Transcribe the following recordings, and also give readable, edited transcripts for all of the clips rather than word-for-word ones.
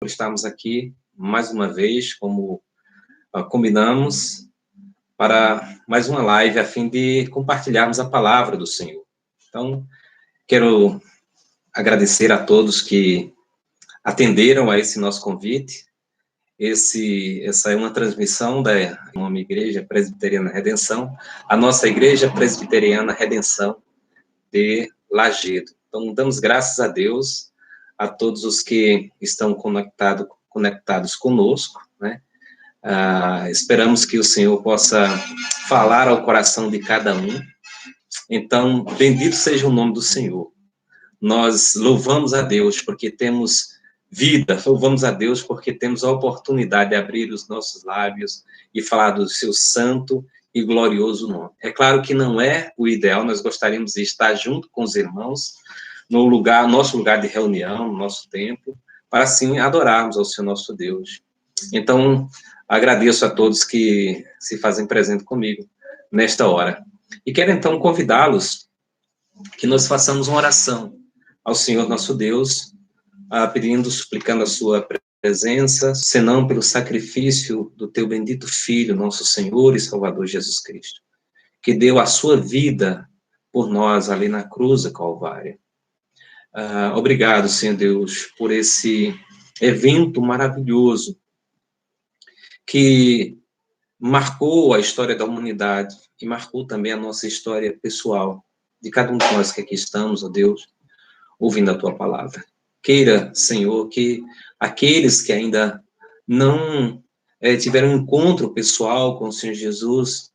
por estarmos aqui mais uma vez, como combinamos, para mais uma live, a fim de compartilharmos a palavra do Senhor. Então, quero agradecer a todos que atenderam a esse nosso convite. Essa é uma transmissão da nome Igreja Presbiteriana Redenção, a nossa Igreja Presbiteriana Redenção de Lajedo. Então, damos graças a Deus, a todos os que estão conectados conosco, né? Esperamos que o Senhor possa falar ao coração de cada um. Então, bendito seja o nome do Senhor. Nós louvamos a Deus porque temos vida, louvamos a Deus porque temos a oportunidade de abrir os nossos lábios e falar do seu santo e glorioso nome. É claro que não é o ideal, nós gostaríamos de estar junto com os irmãos, no nosso lugar de reunião, no nosso templo, para assim adorarmos ao Senhor nosso Deus. Então, agradeço a todos que se fazem presente comigo nesta hora. E quero então convidá-los que nós façamos uma oração ao Senhor nosso Deus, pedindo, suplicando a sua presença, senão pelo sacrifício do teu bendito Filho, nosso Senhor e Salvador Jesus Cristo, que deu a sua vida por nós ali na cruz do Calvário. Obrigado, Senhor Deus, por esse evento maravilhoso que marcou a história da humanidade e marcou também a nossa história pessoal, de cada um de nós que aqui estamos, ó Deus, ouvindo a tua palavra. Queira, Senhor, que aqueles que ainda não tiveram um encontro pessoal com o Senhor Jesus,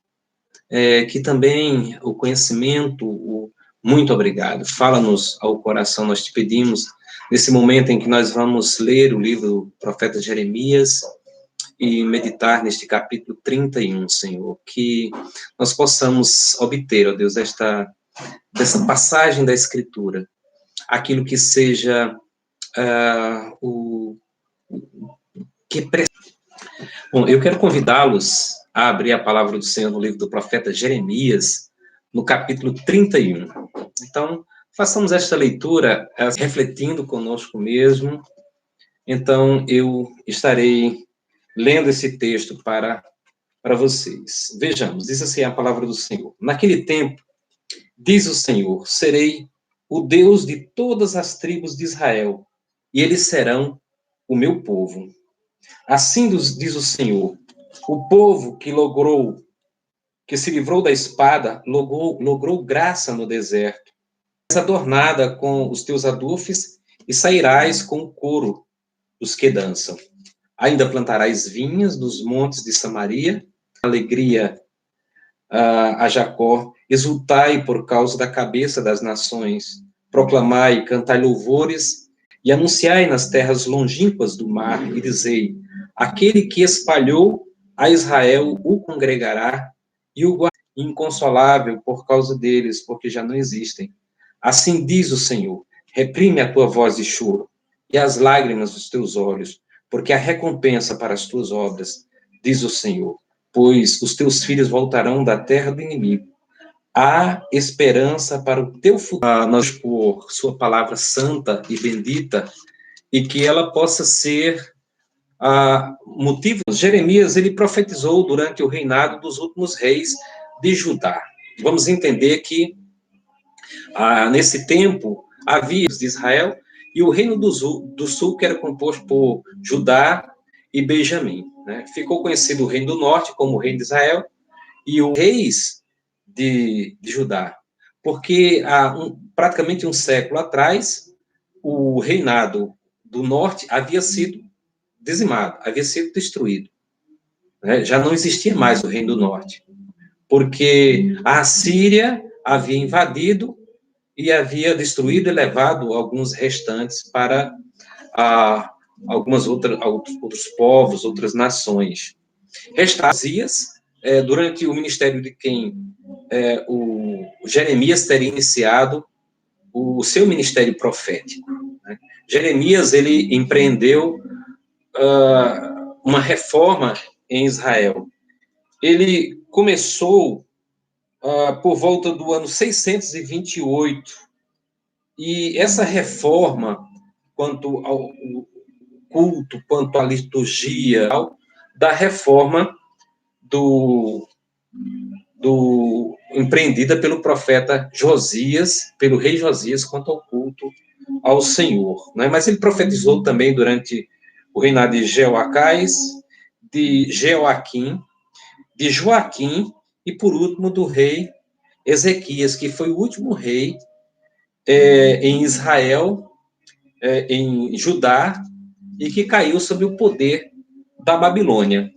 que também o conhecimento, muito obrigado, fala-nos ao coração, nós te pedimos, nesse momento em que nós vamos ler o livro do profeta Jeremias e meditar neste capítulo 31, Senhor, que nós possamos obter, ó Deus, dessa passagem da Escritura, aquilo que seja Bom, eu quero convidá-los a abrir a palavra do Senhor no livro do profeta Jeremias, no capítulo 31. Então, façamos esta leitura refletindo conosco mesmo. Então, eu estarei lendo esse texto para vocês. Vejamos, diz assim a palavra do Senhor. Naquele tempo, diz o Senhor, serei o Deus de todas as tribos de Israel, e eles serão o meu povo. Assim diz o Senhor, o povo que se livrou da espada, logrou graça no deserto, adornada com os teus adufes, e sairás com o coro dos que dançam. Ainda plantarás vinhas nos montes de Samaria, alegria a Jacó, exultai por causa da cabeça das nações, proclamai, cantai louvores, e anunciai nas terras longínquas do mar, e dizei, aquele que espalhou a Israel o congregará, e o guardará inconsolável por causa deles, porque já não existem. Assim diz o Senhor, reprime a tua voz de choro, e as lágrimas dos teus olhos, porque a recompensa para as tuas obras, diz o Senhor, pois os teus filhos voltarão da terra do inimigo. Há esperança para o teu futuro. Nós, por sua palavra santa e bendita, e que ela possa ser motivo. Jeremias, ele profetizou durante o reinado dos últimos reis de Judá. Vamos entender que, nesse tempo, havia de Israel, e o reino do sul, que era composto por Judá e Benjamim. Né? Ficou conhecido o reino do norte como o reino de Israel, e os reis de Judá, porque praticamente um século atrás, o reinado do norte havia sido dizimado, havia sido destruído. Né? Já não existia mais o reino do norte, porque a Assíria havia invadido e havia destruído e levado alguns restantes para outros povos, outras nações. Restazias, durante o ministério de quem o Jeremias teria iniciado o seu ministério profético. Né? Jeremias, ele empreendeu uma reforma em Israel. Ele começou por volta do ano 628, e essa reforma, quanto culto, quanto à liturgia, da reforma empreendida pelo profeta Josias, pelo rei Josias, quanto ao culto ao Senhor. Né? Mas ele profetizou também durante o reinado de Jeoacás, de Jeoaquim, de Joaquim e, por último, do rei Ezequias, que foi o último rei em Israel, em Judá, e que caiu sob o poder da Babilônia.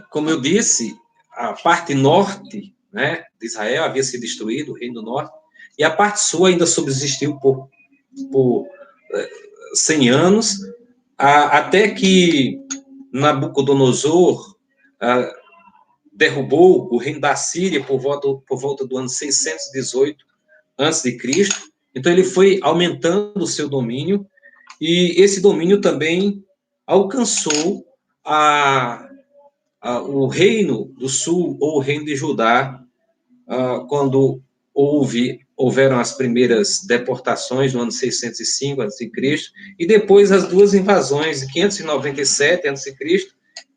Como eu disse, a parte norte, né, de Israel havia sido destruída, o reino do norte, e a parte sul ainda subsistiu por 100 anos, até que Nabucodonosor derrubou o reino da Síria por volta do ano 618 a.C. Então ele foi aumentando o seu domínio, e esse domínio também alcançou o reino do sul, ou o reino de Judá, quando houveram as primeiras deportações no ano 605 a.C., e depois as duas invasões de 597 a.C.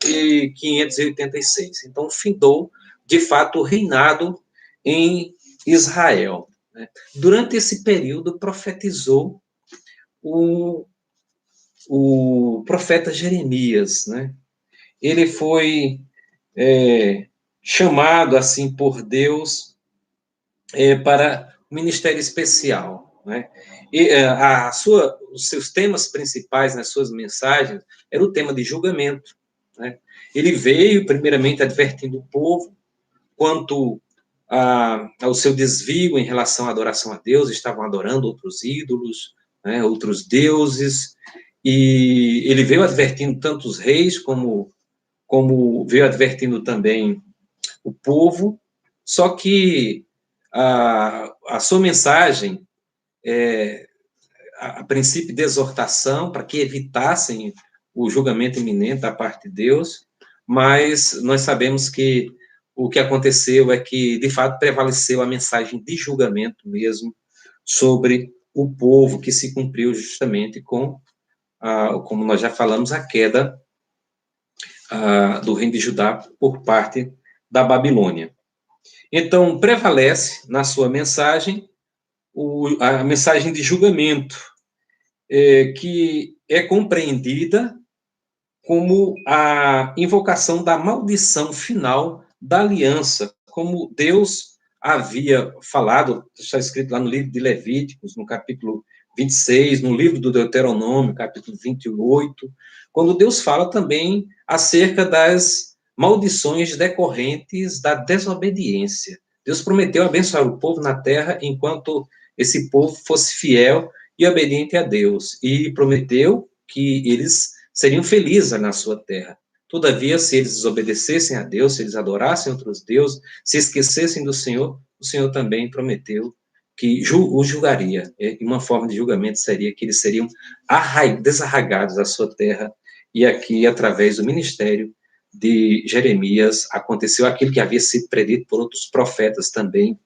e 586. Então, findou, de fato, o reinado em Israel. Né? Durante esse período, profetizou o profeta Jeremias. Né? Ele foi chamado, assim, por Deus para um ministério especial. Né? E os seus temas principais nas suas mensagens era o tema de julgamento. Né? Ele veio, primeiramente, advertindo o povo quanto ao seu desvio em relação à adoração a Deus, estavam adorando outros ídolos, né, outros deuses, e ele veio advertindo tanto os reis, como veio advertindo também o povo, só que a sua mensagem, a princípio de exortação, para que evitassem o julgamento iminente da parte de Deus, mas nós sabemos que o que aconteceu é que, de fato, prevaleceu a mensagem de julgamento mesmo sobre o povo, que se cumpriu justamente com, como nós já falamos, a queda do reino de Judá por parte da Babilônia. Então, prevalece na sua mensagem a mensagem de julgamento, que é compreendida como a invocação da maldição final da aliança, como Deus havia falado, está escrito lá no livro de Levíticos, no capítulo 26, no livro do Deuteronômio, capítulo 28, quando Deus fala também acerca das maldições decorrentes da desobediência. Deus prometeu abençoar o povo na terra enquanto esse povo fosse fiel e obediente a Deus, e prometeu que eles seriam felizes na sua terra. Todavia, se eles desobedecessem a Deus, se eles adorassem outros deuses, se esquecessem do Senhor, o Senhor também prometeu que os julgaria. E uma forma de julgamento seria que eles seriam desarraigados da sua terra. E aqui, através do ministério de Jeremias, aconteceu aquilo que havia sido predito por outros profetas também,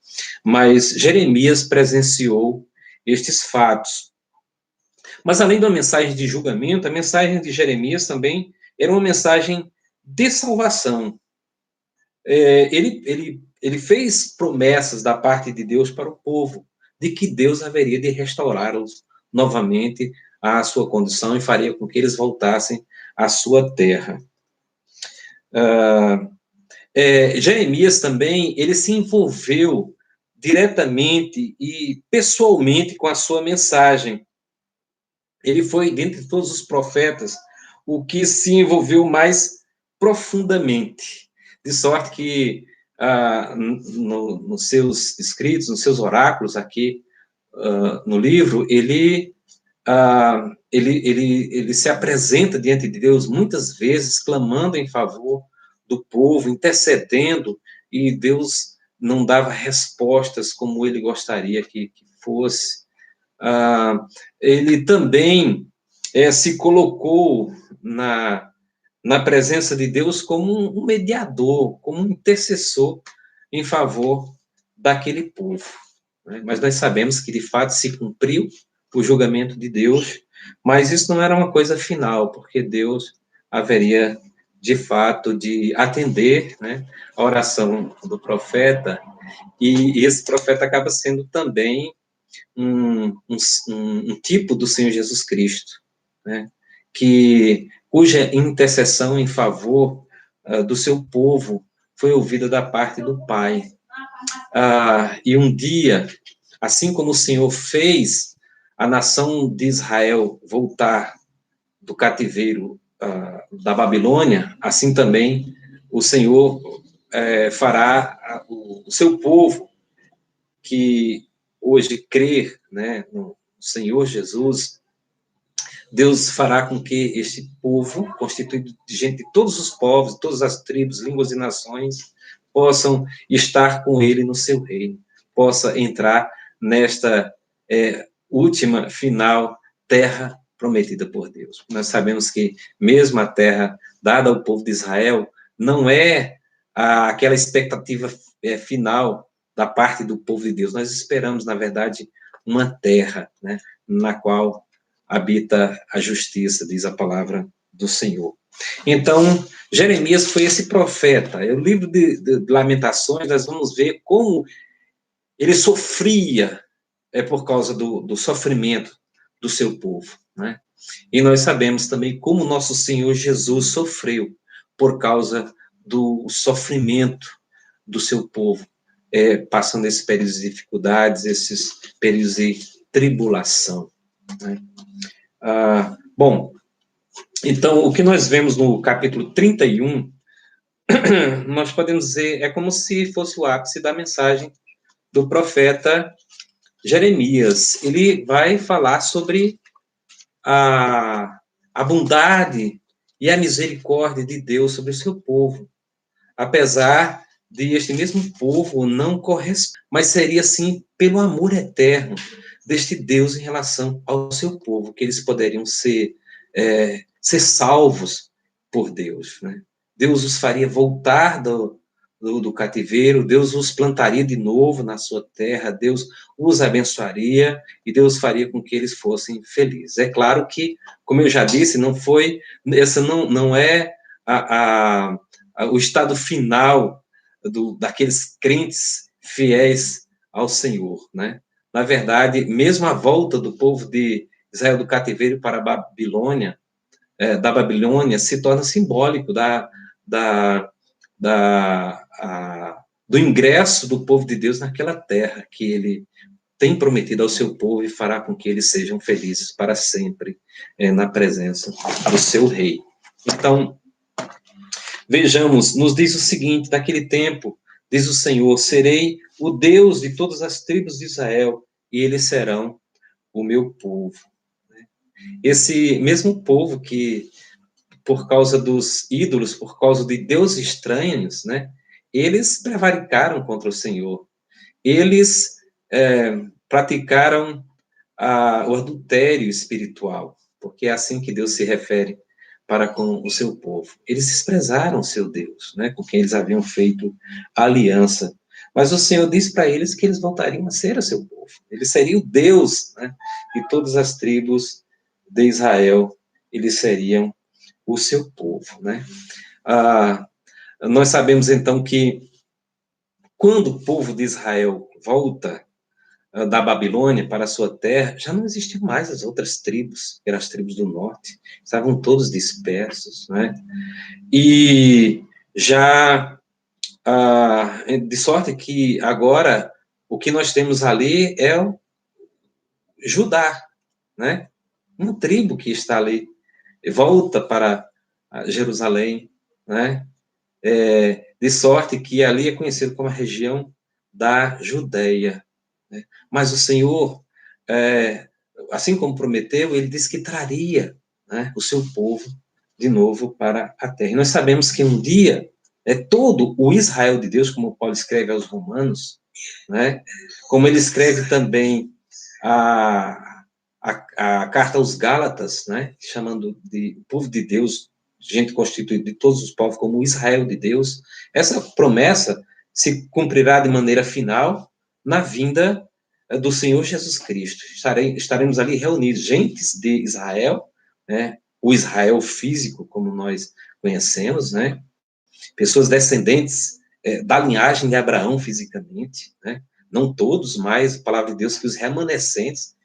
mas Jeremias presenciou estes fatos. Mas, além da mensagem de julgamento, a mensagem de Jeremias também era uma mensagem de salvação. Ele fez promessas da parte de Deus para o povo, de que Deus haveria de restaurá-los novamente à sua condição e faria com que eles voltassem à sua terra. Jeremias também, ele se envolveu diretamente e pessoalmente com a sua mensagem. Ele foi, dentre todos os profetas, o que se envolveu mais profundamente. De sorte que, nos seus escritos, nos seus oráculos aqui no livro, ele se apresenta diante de Deus muitas vezes, clamando em favor do povo, intercedendo, e Deus não dava respostas como ele gostaria que fosse. Ele também se colocou na presença de Deus como um mediador, como um intercessor em favor daquele povo. Né? Mas nós sabemos que, de fato, se cumpriu o julgamento de Deus, Mas isso não era uma coisa final, porque Deus haveria, de fato, de atender, né, a oração do profeta, e esse profeta acaba sendo também um tipo do Senhor Jesus Cristo, né, cuja intercessão em favor do seu povo foi ouvida da parte do Pai. E um dia, assim como o Senhor fez a nação de Israel voltar do cativeiro da Babilônia, assim também o Senhor fará o seu povo que hoje crê, né, no Senhor Jesus. Deus fará com que este povo, constituído de gente de todos os povos, de todas as tribos, línguas e nações, possam estar com ele no seu reino, possa entrar nesta última, final, terra prometida por Deus. Nós sabemos que mesmo a terra dada ao povo de Israel não é aquela expectativa final da parte do povo de Deus. Nós esperamos, na verdade, uma terra, né, na qual habita a justiça, diz a palavra do Senhor. Então, Jeremias foi esse profeta. O livro de Lamentações, nós vamos ver como ele sofria por causa do sofrimento do seu povo, né? E nós sabemos também como nosso Senhor Jesus sofreu por causa do sofrimento do seu povo, passando esses períodos de dificuldades, esses períodos de tribulação, né? Bom, então, o que nós vemos no capítulo 31, nós podemos dizer, é como se fosse o ápice da mensagem do profeta Jeremias. Ele vai falar sobre a bondade e a misericórdia de Deus sobre o seu povo, apesar de este mesmo povo não corresponder, mas seria, sim, pelo amor eterno deste Deus em relação ao seu povo, que eles poderiam ser salvos por Deus, né? Deus os faria voltar do cativeiro, Deus os plantaria de novo na sua terra, Deus os abençoaria e Deus faria com que eles fossem felizes. É claro que, como eu já disse, essa não é o estado final daqueles crentes fiéis ao Senhor, né? Na verdade, mesmo a volta do povo de Israel do cativeiro para a Babilônia, da Babilônia, se torna simbólico do ingresso do povo de Deus naquela terra que ele tem prometido ao seu povo e fará com que eles sejam felizes para sempre na presença do seu rei. Então, vejamos, nos diz o seguinte: naquele tempo, diz o Senhor, serei o Deus de todas as tribos de Israel, e eles serão o meu povo. Esse mesmo povo que, por causa dos ídolos, por causa de deuses estranhos, né, eles prevaricaram contra o Senhor. Eles praticaram o adultério espiritual, porque é assim que Deus se refere para com o seu povo. Eles desprezaram o seu Deus, né, com quem eles haviam feito aliança. Mas o Senhor disse para eles que eles voltariam a ser o seu povo. Ele seria o Deus, né, de todas as tribos de Israel. Eles seriam o seu povo, né? Nós sabemos, então, que quando o povo de Israel volta da Babilônia para a sua terra, já não existiam mais as outras tribos, que eram as tribos do norte, estavam todos dispersos, né? E já, de sorte que agora o que nós temos ali é o Judá, né? Uma tribo que está ali, volta para Jerusalém, né? De sorte que ali é conhecido como a região da Judéia, né? Mas o Senhor, assim como prometeu, ele disse que traria, né, o seu povo de novo para a terra. E nós sabemos que um dia, todo o Israel de Deus, como Paulo escreve aos Romanos, né, como ele escreve também a carta aos Gálatas, né, chamando de povo de Deus, gente constituída de todos os povos, como o Israel de Deus, essa promessa se cumprirá de maneira final na vinda do Senhor Jesus Cristo. Estaremos ali reunidos, gentes de Israel, né? O Israel físico, como nós conhecemos, né? Pessoas descendentes da linhagem de Abraão fisicamente, né? Não todos, mas a palavra de Deus que os remanescentes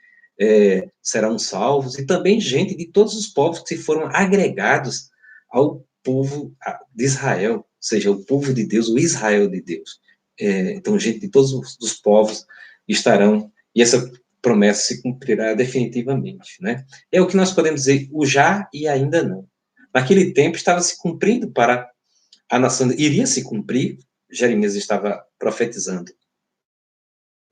serão salvos, e também gente de todos os povos que foram agregados ao povo de Israel, ou seja, o povo de Deus, o Israel de Deus. Então, gente de todos os povos estarão, e essa promessa se cumprirá definitivamente, né? É o que nós podemos dizer, o já e ainda não. Naquele tempo estava se cumprindo para a nação, iria se cumprir, Jeremias estava profetizando,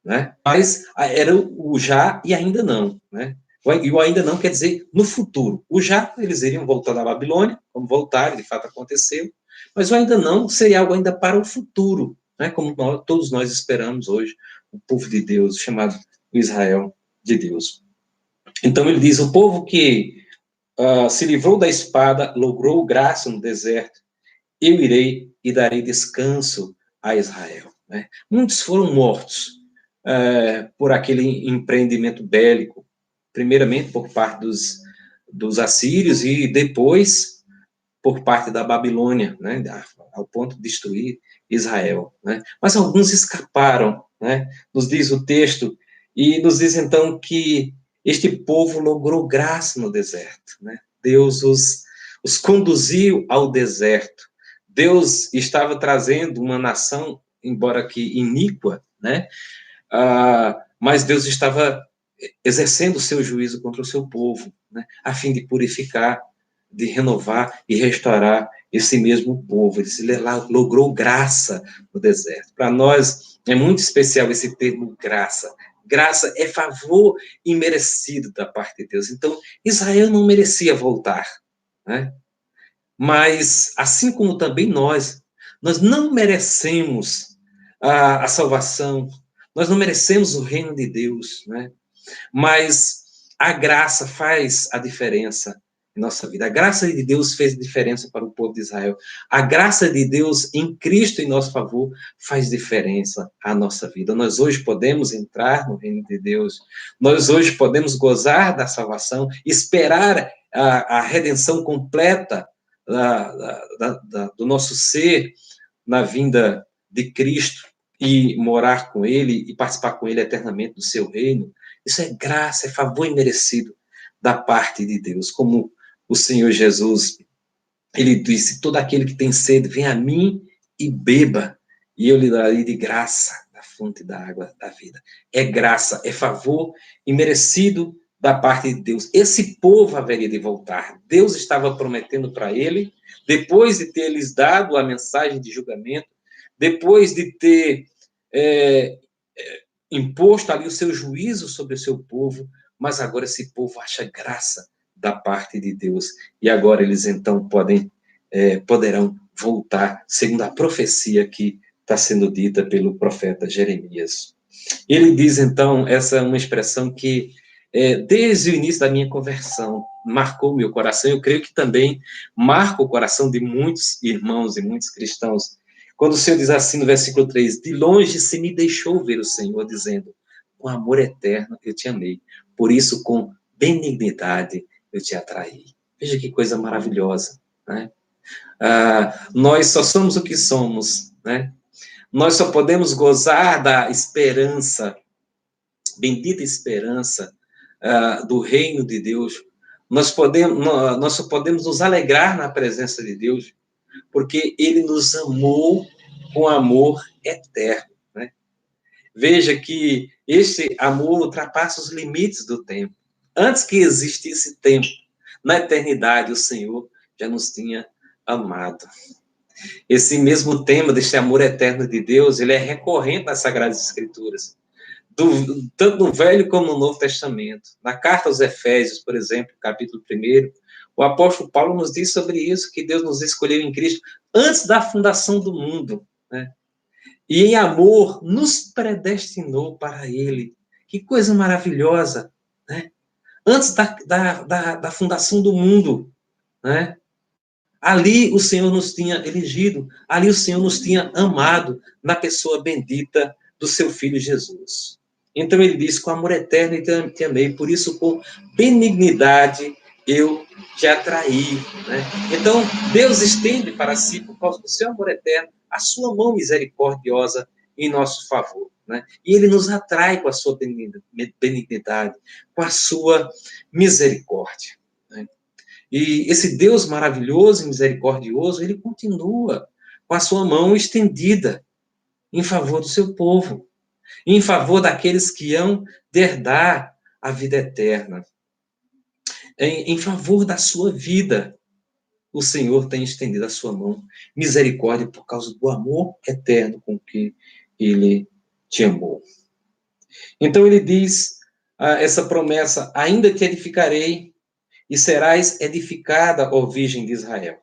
né? Mas era o já e ainda não, né? E o ainda não quer dizer no futuro. O já, eles iriam voltar da Babilônia, como voltaram, de fato aconteceu, mas o ainda não seria algo ainda para o futuro, né? Como todos nós esperamos hoje, o povo de Deus, chamado o Israel de Deus. Então ele diz, o povo que se livrou da espada, logrou graça no deserto, eu irei e darei descanso a Israel. Né? Muitos foram mortos por aquele empreendimento bélico, primeiramente por parte dos assírios e depois por parte da Babilônia, né? Ao ponto de destruir Israel. Né? Mas alguns escaparam, né? Nos diz o texto, e nos diz então que este povo logrou graça no deserto. Né? Deus os conduziu ao deserto. Deus estava trazendo uma nação, embora que iníqua, né? Mas Deus estava exercendo o seu juízo contra o seu povo, né? A fim de purificar, de renovar e restaurar esse mesmo povo. Ele logrou graça no deserto. Para nós é muito especial esse termo graça. Graça é favor imerecido da parte de Deus. Então, Israel não merecia voltar, né? Mas, assim como também nós não merecemos a salvação, nós não merecemos o reino de Deus, né? Mas a graça faz a diferença em nossa vida. A graça de Deus fez diferença para o povo de Israel. A graça de Deus em Cristo em nosso favor faz diferença à nossa vida. Nós hoje podemos entrar no reino de Deus. Nós hoje podemos gozar da salvação, esperar a redenção completa do nosso ser na vinda de Cristo e morar com Ele e participar com Ele eternamente do seu reino. Isso é graça, é favor imerecido da parte de Deus. Como o Senhor Jesus, ele disse, todo aquele que tem sede, vem a mim e beba, e eu lhe darei de graça da fonte da água da vida. É graça, é favor imerecido da parte de Deus. Esse povo haveria de voltar. Deus estava prometendo para ele, depois de ter lhes dado a mensagem de julgamento, depois de ter imposto ali o seu juízo sobre o seu povo, mas agora esse povo acha graça da parte de Deus, e agora eles então poderão voltar, segundo a profecia que está sendo dita pelo profeta Jeremias. Ele diz então, essa é uma expressão que desde o início da minha conversão marcou meu coração, eu creio que também marca o coração de muitos irmãos e muitos cristãos, quando o Senhor diz assim no versículo 3, de longe se me deixou ver o Senhor, dizendo, com amor eterno eu te amei, por isso com benignidade eu te atraí. Veja que coisa maravilhosa, né? Nós só somos o que somos, né? Nós só podemos gozar da esperança, bendita esperança do reino de Deus. Nós só podemos nos alegrar na presença de Deus, porque Ele nos amou com amor eterno, né? Veja que este amor ultrapassa os limites do tempo. Antes que existisse tempo, na eternidade, o Senhor já nos tinha amado. Esse mesmo tema deste amor eterno de Deus, ele é recorrente nas Sagradas Escrituras, tanto no Velho como no Novo Testamento. Na carta aos Efésios, por exemplo, capítulo 1, o apóstolo Paulo nos diz sobre isso, que Deus nos escolheu em Cristo antes da fundação do mundo, né? E em amor nos predestinou para Ele. Que coisa maravilhosa, né? Antes da fundação do mundo, né? Ali o Senhor nos tinha elegido, ali o Senhor nos tinha amado na pessoa bendita do seu Filho Jesus. Então ele diz, com amor eterno te amei, por isso com benignidade eu te atraí. Né? Então Deus estende para si, por causa do seu amor eterno, a sua mão misericordiosa em nosso favor. Né? E ele nos atrai com a sua benignidade, com a sua misericórdia. Né? E esse Deus maravilhoso e misericordioso, ele continua com a sua mão estendida em favor do seu povo, em favor daqueles que hão de herdar a vida eterna. Em favor da sua vida, o Senhor tem estendido a sua mão, misericórdia, por causa do amor eterno com que ele te amou. Então ele diz essa promessa, ainda te edificarei e serás edificada, ó Virgem de Israel.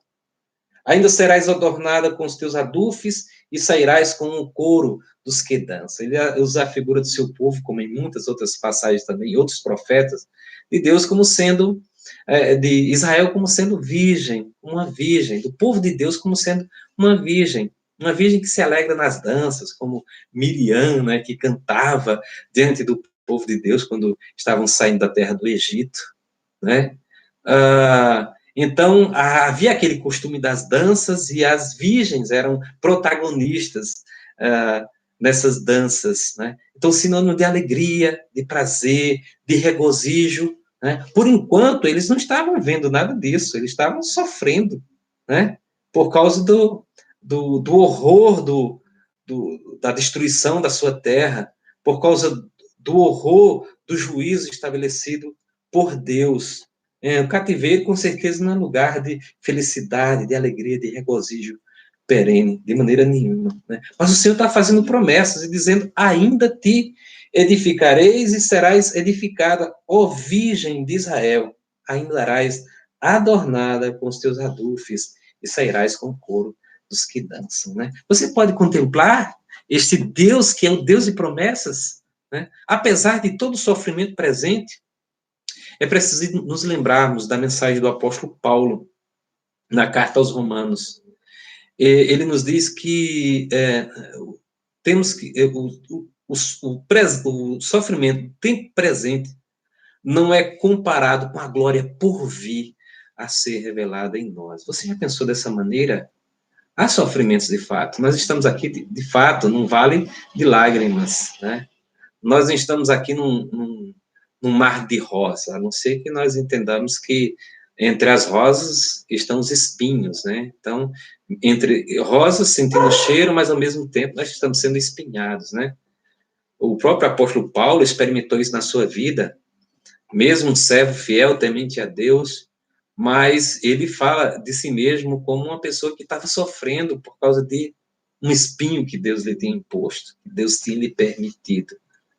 Ainda serás adornada com os teus adufes e sairás com o coro dos que dançam. Ele usa a figura do seu povo, como em muitas outras passagens também, outros profetas, de Deus como sendo, de Israel como sendo virgem, uma virgem, do povo de Deus como sendo uma virgem que se alegra nas danças, como Miriam, né, que cantava diante do povo de Deus quando estavam saindo da terra do Egito, né? Então, havia aquele costume das danças e as virgens eram protagonistas nessas danças, né? Então, sinônimo de alegria, de prazer, de regozijo, né? Por enquanto, eles não estavam vendo nada disso, eles estavam sofrendo, né? Por causa do horror da destruição da sua terra, por causa do horror do juízo estabelecido por Deus. O cativeiro, com certeza, não é lugar de felicidade, de alegria, de regozijo perene, de maneira nenhuma. Né? Mas o Senhor está fazendo promessas e dizendo, ainda te edificareis e serás edificada, ó Virgem de Israel, ainda darás adornada com os teus adufes e sairás com o coro dos que dançam. Né? Você pode contemplar este Deus que é o Deus de promessas, né? Apesar de todo o sofrimento presente. É preciso nos lembrarmos da mensagem do apóstolo Paulo na carta aos Romanos. Ele nos diz que temos que o sofrimento do tempo presente não é comparado com a glória por vir a ser revelada em nós. Você já pensou dessa maneira? Há sofrimentos de fato. Nós estamos aqui, de fato, num vale de lágrimas, né? Nós não estamos aqui num mar de rosa, a não ser que nós entendamos que entre as rosas estão os espinhos, né? Então, entre rosas sentindo o cheiro, mas ao mesmo tempo nós estamos sendo espinhados, né? O próprio apóstolo Paulo experimentou isso na sua vida, mesmo um servo fiel, temente a Deus, mas ele fala de si mesmo como uma pessoa que estava sofrendo por causa de um espinho que Deus lhe tinha imposto, que Deus tinha lhe permitido.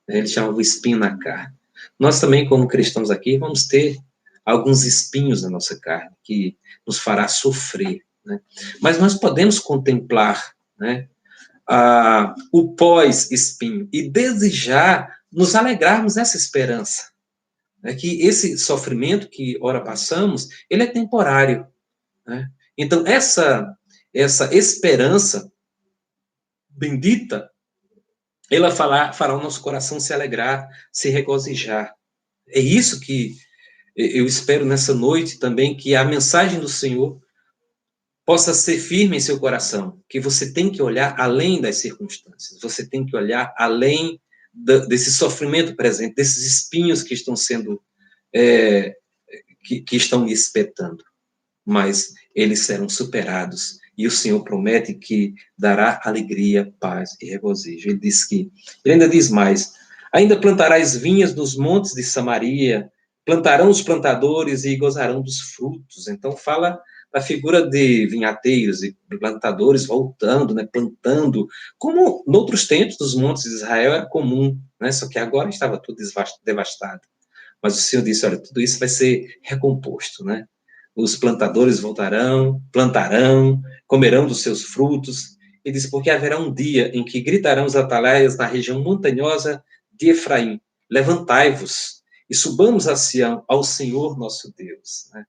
Ele chamava o espinho na carne. Nós também, como cristãos aqui, vamos ter alguns espinhos na nossa carne, que nos fará sofrer. Né? Mas nós podemos contemplar, né, o pós-espinho e desejar nos alegrarmos nessa esperança. Né, que esse sofrimento que ora passamos, ele é temporário. Né? Então, essa esperança bendita, ela fará o nosso coração se alegrar, se regozijar. É isso que eu espero nessa noite também, que a mensagem do Senhor possa ser firme em seu coração, que você tem que olhar além das circunstâncias, você tem que olhar além desse sofrimento presente, desses espinhos que estão sendo, que estão lhe espetando, mas eles serão superados. E o Senhor promete que dará alegria, paz e regozijo. Ele ainda diz mais, ainda plantarás vinhas nos montes de Samaria, plantarão os plantadores e gozarão dos frutos. Então fala da figura de vinhateiros e plantadores voltando, né, plantando, como em outros tempos dos montes de Israel era comum, né, só que agora estava tudo devastado. Mas o Senhor disse, olha, tudo isso vai ser recomposto, né? Os plantadores voltarão, plantarão, comerão dos seus frutos. Ele diz, porque haverá um dia em que gritarão os atalaias na região montanhosa de Efraim, levantai-vos e subamos a Sião, ao Senhor nosso Deus. Né?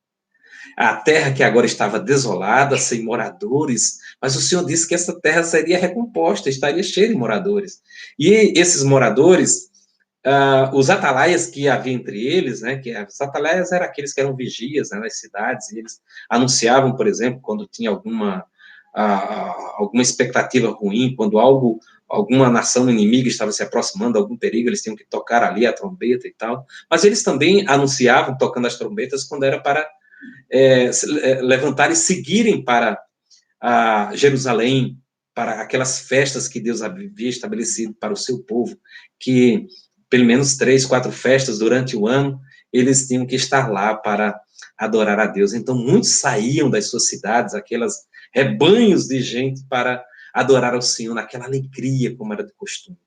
A terra que agora estava desolada, sem moradores, mas o Senhor disse que essa terra seria recomposta, estaria cheia de moradores. E esses moradores os atalaias que havia entre eles, né, que os atalaias eram aqueles que eram vigias, né, nas cidades, e eles anunciavam, por exemplo, quando tinha alguma expectativa ruim, quando alguma nação inimiga estava se aproximando, algum perigo, eles tinham que tocar ali a trombeta e tal, mas eles também anunciavam, tocando as trombetas, quando era para levantar e seguirem para Jerusalém, para aquelas festas que Deus havia estabelecido para o seu povo, que pelo menos 3, 4 festas durante o ano, eles tinham que estar lá para adorar a Deus. Então, muitos saíam das suas cidades, aquelas rebanhos de gente para adorar ao Senhor, naquela alegria, como era de costume.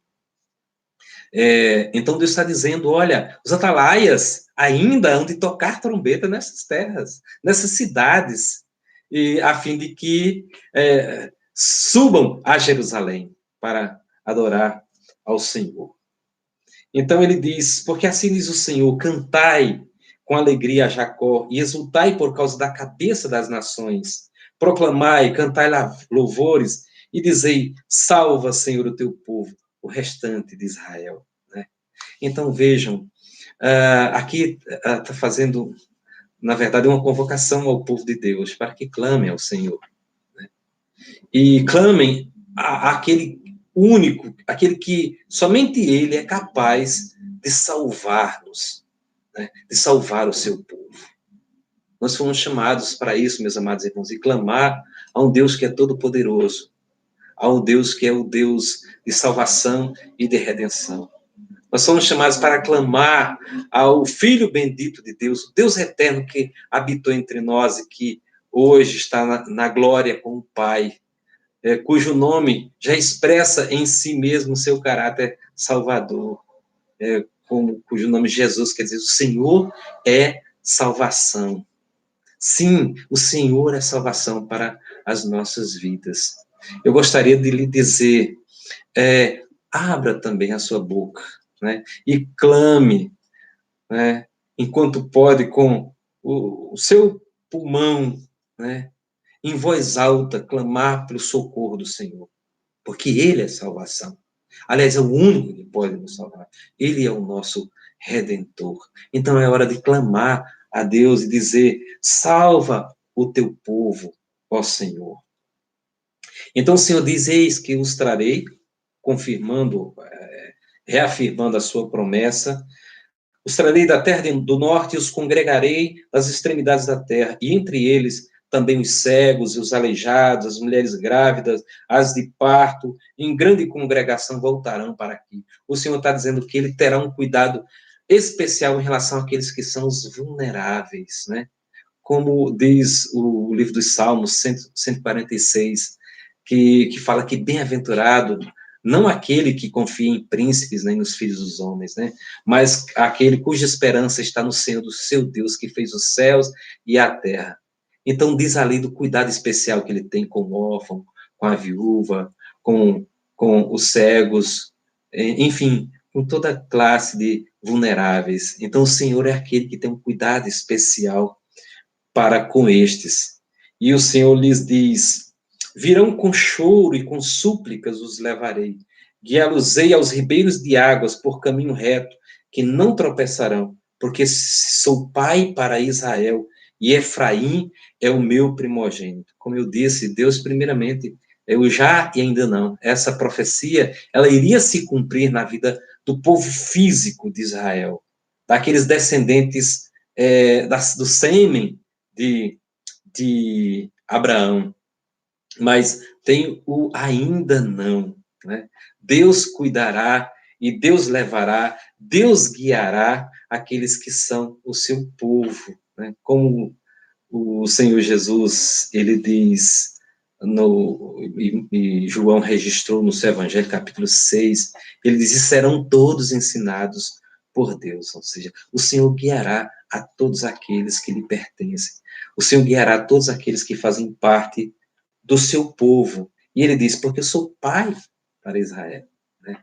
Então, Deus está dizendo, olha, os atalaias ainda hão de tocar trombeta nessas terras, nessas cidades, e a fim de que subam a Jerusalém para adorar ao Senhor. Então ele diz, porque assim diz o Senhor, cantai com alegria a Jacó e exultai por causa da cabeça das nações. Proclamai, cantai louvores e dizei, salva, Senhor, o teu povo, o restante de Israel. Né? Então vejam, aqui está fazendo, na verdade, uma convocação ao povo de Deus para que clamem ao Senhor. Né? E clamem àquele único, aquele que somente ele é capaz de salvar-nos, né? De salvar o seu povo. Nós fomos chamados para isso, meus amados irmãos, e clamar a um Deus que é todo-poderoso, a um Deus que é o Deus de salvação e de redenção. Nós somos chamados para clamar ao Filho bendito de Deus, o Deus eterno que habitou entre nós e que hoje está na glória com o Pai, cujo nome já expressa em si mesmo o seu caráter salvador, cujo nome Jesus quer dizer, o Senhor é salvação. Sim, o Senhor é salvação para as nossas vidas. Eu gostaria de lhe dizer, abra também a sua boca, né, e clame, né, enquanto pode, com o seu pulmão, né, em voz alta, clamar pelo socorro do Senhor, porque Ele é salvação. Aliás, é o único que pode nos salvar. Ele é o nosso Redentor. Então é hora de clamar a Deus e dizer, salva o teu povo, ó Senhor. Então o Senhor diz, eis que os trarei, confirmando, reafirmando a sua promessa, os trarei da terra do norte e os congregarei das extremidades da terra, e entre eles também os cegos e os aleijados, as mulheres grávidas, as de parto, em grande congregação voltarão para aqui. O Senhor está dizendo que ele terá um cuidado especial em relação àqueles que são os vulneráveis, né? Como diz o livro dos Salmos 146, que fala que bem-aventurado não aquele que confia em príncipes, nem nos filhos dos homens, né? Mas aquele cuja esperança está no Senhor do seu Deus, que fez os céus e a terra. Então, diz ali do cuidado especial que ele tem com o órfão, com a viúva, com os cegos, enfim, com toda classe de vulneráveis. Então, o Senhor é aquele que tem um cuidado especial para com estes. E o Senhor lhes diz, virão com choro e com súplicas os levarei, guiá-los-ei aos ribeiros de águas por caminho reto, que não tropeçarão, porque sou pai para Israel, e Efraim é o meu primogênito. Como eu disse, Deus primeiramente, eu já e ainda não. Essa profecia, ela iria se cumprir na vida do povo físico de Israel, daqueles descendentes do sêmen de Abraão. Mas tem o ainda não, né? Deus cuidará e Deus levará, Deus guiará aqueles que são o seu povo, né? Como o Senhor Jesus, ele diz, e João registrou no seu Evangelho, capítulo 6, ele diz, e serão todos ensinados por Deus, ou seja, o Senhor guiará a todos aqueles que lhe pertencem, o Senhor guiará a todos aqueles que fazem parte do seu povo, e ele diz, porque eu sou pai para Israel, né?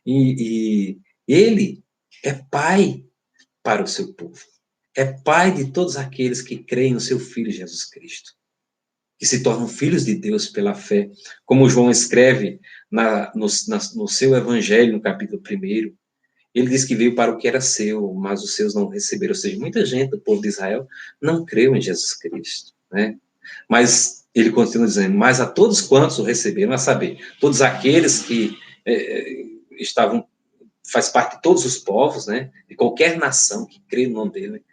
E ele é pai para o seu povo, é pai de todos aqueles que creem no seu Filho Jesus Cristo, que se tornam filhos de Deus pela fé, como João escreve no seu Evangelho, no capítulo 1, Ele diz que veio para o que era seu, mas os seus não receberam. Ou seja, muita gente do povo de Israel não creu em Jesus Cristo, né? Mas ele continua dizendo, mas a todos quantos o receberam, a saber, todos aqueles que estavam, faz parte de todos os povos, né? De qualquer nação que crê no nome dele.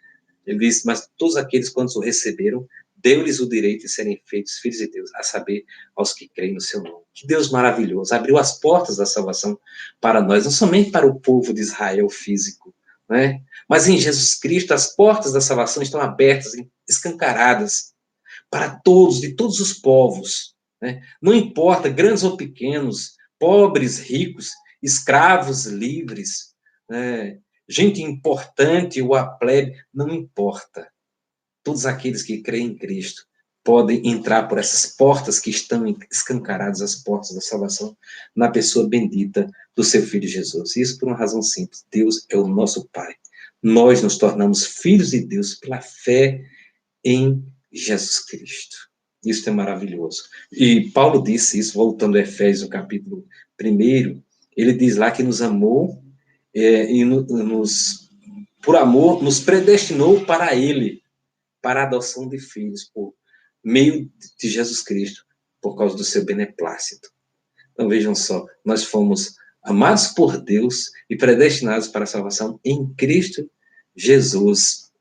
Ele diz, mas todos aqueles quantos o receberam, deu-lhes o direito de serem feitos filhos de Deus, a saber, aos que creem no seu nome. Que Deus maravilhoso, abriu as portas da salvação para nós, não somente para o povo de Israel físico, né? Mas em Jesus Cristo, as portas da salvação estão abertas, escancaradas, para todos, de todos os povos, né? Não importa, grandes ou pequenos, pobres, ricos, escravos, livres, né? Gente importante ou a plebe, não importa. Todos aqueles que creem em Cristo podem entrar por essas portas que estão escancaradas, as portas da salvação, na pessoa bendita do seu Filho Jesus. Isso por uma razão simples. Deus é o nosso Pai. Nós nos tornamos filhos de Deus pela fé em Jesus Cristo. Isso é maravilhoso. E Paulo disse isso, voltando a Efésios, capítulo 1, ele diz lá que nos amou e por amor, nos predestinou para ele, para a adoção de filhos, por meio de Jesus Cristo, por causa do seu beneplácito. Então, vejam só, nós fomos amados por Deus e predestinados para a salvação em Cristo Jesus.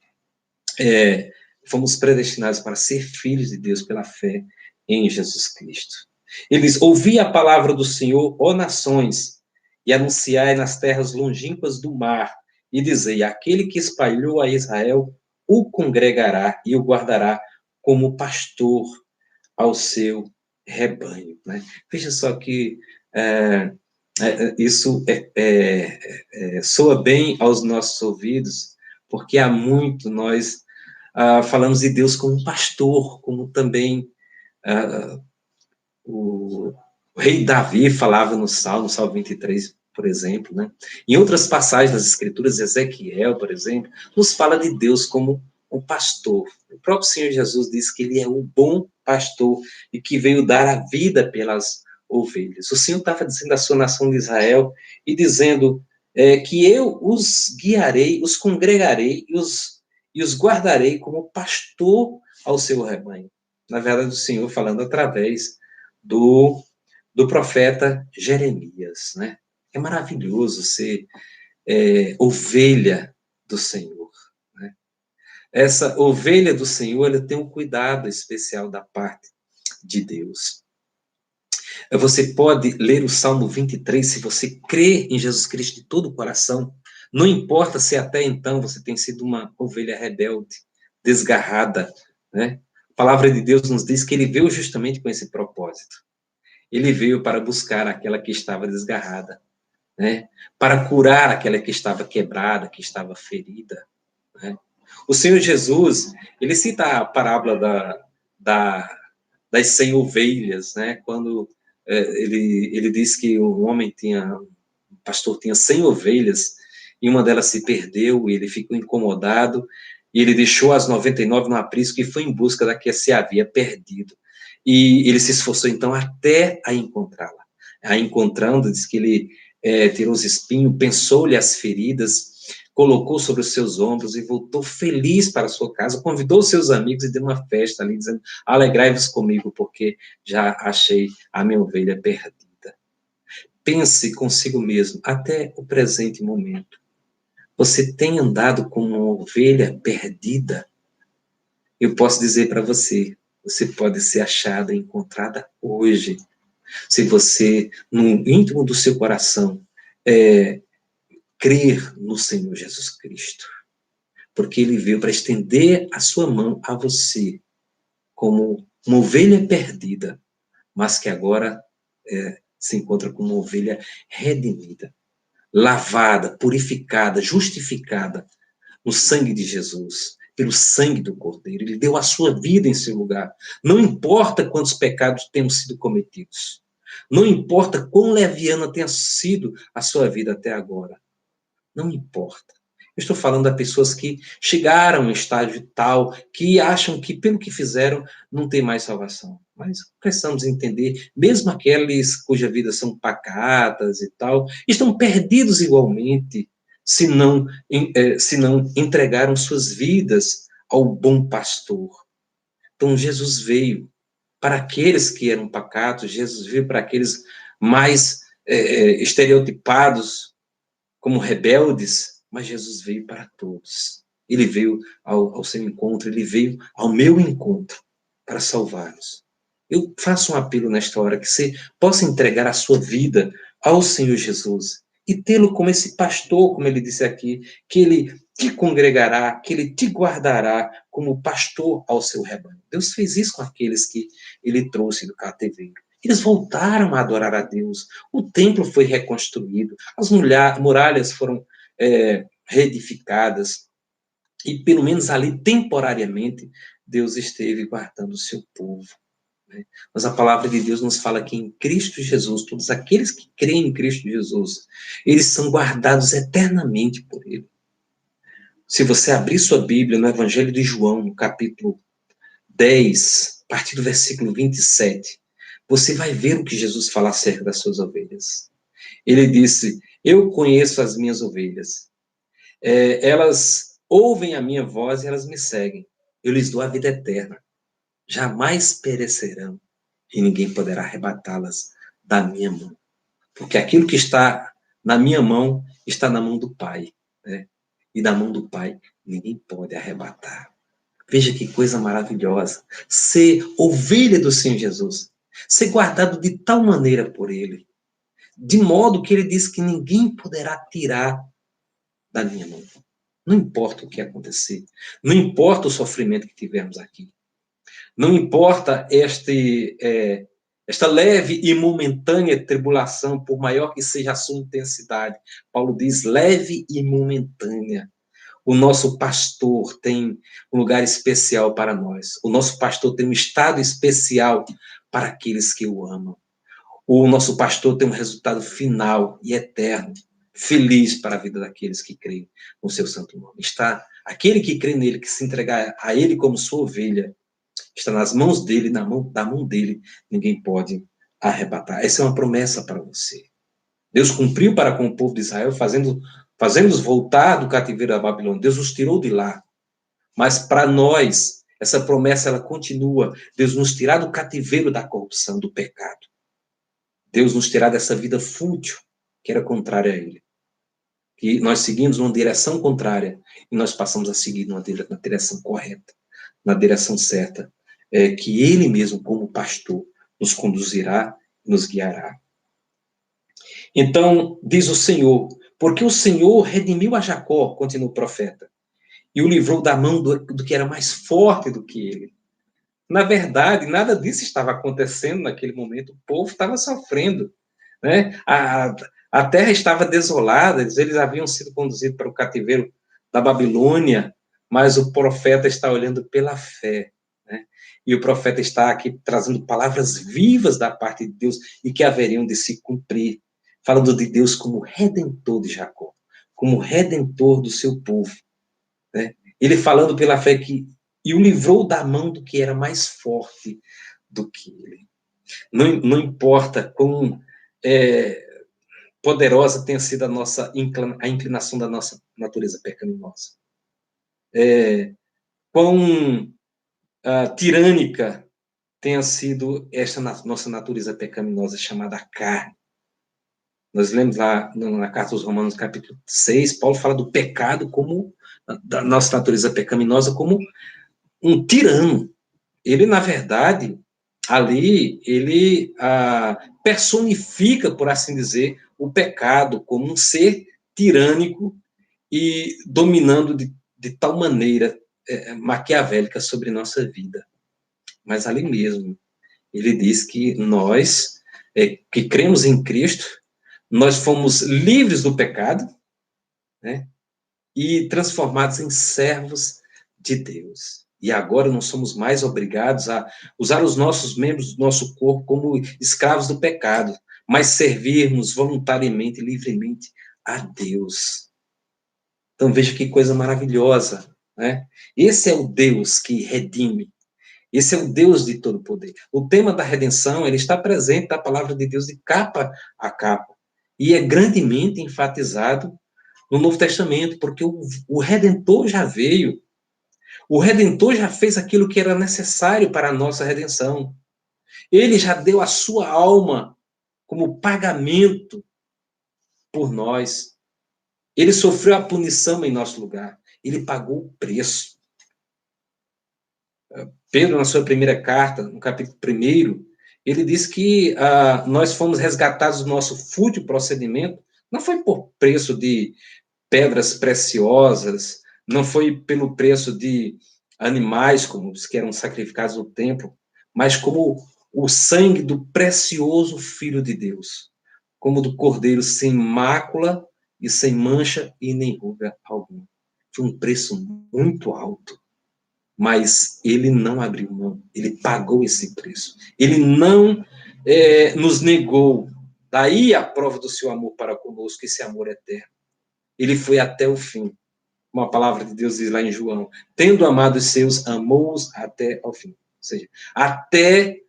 Fomos predestinados para ser filhos de Deus pela fé em Jesus Cristo. Ele diz, ouvi a palavra do Senhor, ó nações, e anunciai nas terras longínquas do mar, e dizei, aquele que espalhou a Israel o congregará e o guardará como pastor ao seu rebanho. Né? Veja só que isso soa bem aos nossos ouvidos, porque há muito nós falamos de Deus como pastor, como também o rei Davi falava no Salmo 23, por exemplo, né? Em outras passagens das Escrituras, Ezequiel, por exemplo, nos fala de Deus como um pastor. O próprio Senhor Jesus disse que ele é o bom pastor e que veio dar a vida pelas ovelhas. O Senhor estava dizendo da sua nação de Israel e dizendo que eu os guiarei, os congregarei e os guardarei como pastor ao seu rebanho. Na verdade, o Senhor falando através do profeta Jeremias, né? É maravilhoso ser ovelha do Senhor, né? Essa ovelha do Senhor, ela tem um cuidado especial da parte de Deus. Você pode ler o Salmo 23, se você crê em Jesus Cristo de todo o coração, não importa se até então você tem sido uma ovelha rebelde, desgarrada, né? A palavra de Deus nos diz que ele veio justamente com esse propósito. Ele veio para buscar aquela que estava desgarrada, né? Para curar aquela que estava quebrada, que estava ferida, né? O Senhor Jesus, ele cita a parábola das 100 ovelhas, né? Quando ele diz que o pastor tinha 100 ovelhas, e uma delas se perdeu, e ele ficou incomodado, e ele deixou as 99 no aprisco e foi em busca da que se havia perdido. E ele se esforçou, então, até a encontrá-la. A encontrando, diz que ele tirou os espinhos, pensou-lhe as feridas, colocou sobre os seus ombros e voltou feliz para a sua casa, convidou os seus amigos e deu uma festa ali, dizendo, alegrai-vos comigo, porque já achei a minha ovelha perdida. Pense consigo mesmo, até o presente momento. Você tem andado como uma ovelha perdida? Eu posso dizer para você, você pode ser achada, encontrada hoje. Se você, no íntimo do seu coração, crer no Senhor Jesus Cristo. Porque ele veio para estender a sua mão a você, como uma ovelha perdida, mas que agora se encontra como uma ovelha redimida, lavada, purificada, justificada no sangue de Jesus, pelo sangue do Cordeiro. Ele deu a sua vida em seu lugar. Não importa quantos pecados tenham sido cometidos. Não importa quão leviana tenha sido a sua vida até agora. Não importa. Eu estou falando a pessoas que chegaram a um estágio tal, que acham que, pelo que fizeram, não tem mais salvação. Mas precisamos entender, mesmo aqueles cuja vida são pacatas e tal, estão perdidos igualmente, se não entregaram suas vidas ao bom pastor. Então, Jesus veio para aqueles que eram pacatos, Jesus veio para aqueles mais estereotipados como rebeldes, mas Jesus veio para todos. Ele veio ao seu encontro, ele veio ao meu encontro para salvar-nos. Eu faço um apelo nesta hora que você possa entregar a sua vida ao Senhor Jesus e tê-lo como esse pastor, como ele disse aqui, que ele te congregará, que ele te guardará como pastor ao seu rebanho. Deus fez isso com aqueles que ele trouxe do cativeiro. Eles voltaram a adorar a Deus. O templo foi reconstruído, as muralhas foram reedificadas, e pelo menos ali, temporariamente, Deus esteve guardando o seu povo. Né? Mas a palavra de Deus nos fala que em Cristo Jesus, todos aqueles que creem em Cristo Jesus, eles são guardados eternamente por Ele. Se você abrir sua Bíblia no Evangelho de João, no capítulo 10, a partir do versículo 27, você vai ver o que Jesus fala acerca das suas ovelhas. Ele disse: eu conheço as minhas ovelhas. Elas ouvem a minha voz e elas me seguem. Eu lhes dou a vida eterna. Jamais perecerão e ninguém poderá arrebatá-las da minha mão. Porque aquilo que está na minha mão está na mão do Pai. Né? E da mão do Pai ninguém pode arrebatar. Veja que coisa maravilhosa. Ser ovelha do Senhor Jesus. Ser guardado de tal maneira por Ele. De modo que Ele diz que ninguém poderá tirar da minha mão. Não importa o que acontecer. Não importa o sofrimento que tivermos aqui. Não importa esta leve e momentânea tribulação, por maior que seja a sua intensidade. Paulo diz leve e momentânea. O nosso pastor tem um lugar especial para nós. O nosso pastor tem um estado especial para aqueles que o amam. O nosso pastor tem um resultado final e eterno, feliz para a vida daqueles que creem no seu santo nome. Está aquele que crê nele, que se entregar a ele como sua ovelha, está nas mãos dele, da mão dele, ninguém pode arrebatar. Essa é uma promessa para você. Deus cumpriu para com o povo de Israel, fazendo-os voltar do cativeiro da Babilônia. Deus os tirou de lá. Mas para nós, essa promessa ela continua. Deus nos tirar do cativeiro da corrupção, do pecado. Deus nos tirar dessa vida fútil, que era contrária a Ele. Que nós seguimos uma direção contrária e nós passamos a seguir na direção correta, na direção certa, que Ele mesmo, como pastor, nos conduzirá e nos guiará. Então, diz o Senhor, porque o Senhor redimiu a Jacó, continua o profeta, e o livrou da mão do que era mais forte do que ele. Na verdade, nada disso estava acontecendo naquele momento, o povo estava sofrendo, né? A terra estava desolada, eles haviam sido conduzidos para o cativeiro da Babilônia, mas o profeta está olhando pela fé, né? E o profeta está aqui trazendo palavras vivas da parte de Deus e que haveriam de se cumprir, falando de Deus como redentor de Jacó, como redentor do seu povo, né? Ele falando pela fé e o livrou da mão do que era mais forte do que ele. Não importa quão poderosa tenha sido a inclinação da nossa natureza pecaminosa. Quão tirânica tenha sido esta nossa natureza pecaminosa chamada carne. Nós lemos lá na Carta aos Romanos, capítulo 6, Paulo fala do pecado como, da nossa natureza pecaminosa como um tirano. Ele, na verdade, ali, ele personifica, por assim dizer, o pecado como um ser tirânico e dominando de tal maneira maquiavélica sobre nossa vida. Mas ali mesmo, ele diz que nós, que cremos em Cristo, nós fomos livres do pecado, né, e transformados em servos de Deus. E agora não somos mais obrigados a usar os nossos membros do nosso corpo como escravos do pecado, mas servirmos voluntariamente, livremente a Deus. Então veja que coisa maravilhosa, né? Esse é o Deus que redime. Esse é o Deus de todo poder. O tema da redenção, ele está presente na palavra de Deus de capa a capa. E é grandemente enfatizado no Novo Testamento, porque o Redentor já veio. O Redentor já fez aquilo que era necessário para a nossa redenção. Ele já deu a sua alma como pagamento por nós. Ele sofreu a punição em nosso lugar. Ele pagou o preço. Pedro, na sua primeira carta, no capítulo 1, ele diz que nós fomos resgatados do nosso fútil procedimento, não foi por preço de pedras preciosas, não foi pelo preço de animais como os que eram sacrificados no templo, mas como o sangue do precioso Filho de Deus, como do Cordeiro sem mácula e sem mancha e nem ruga alguma. Foi um preço muito alto, mas ele não abriu mão, ele pagou esse preço. Ele não nos negou. Daí a prova do seu amor para conosco, esse amor eterno. Ele foi até o fim. Uma palavra de Deus diz lá em João: tendo amado os seus, amou-os até ao fim. Ou seja, até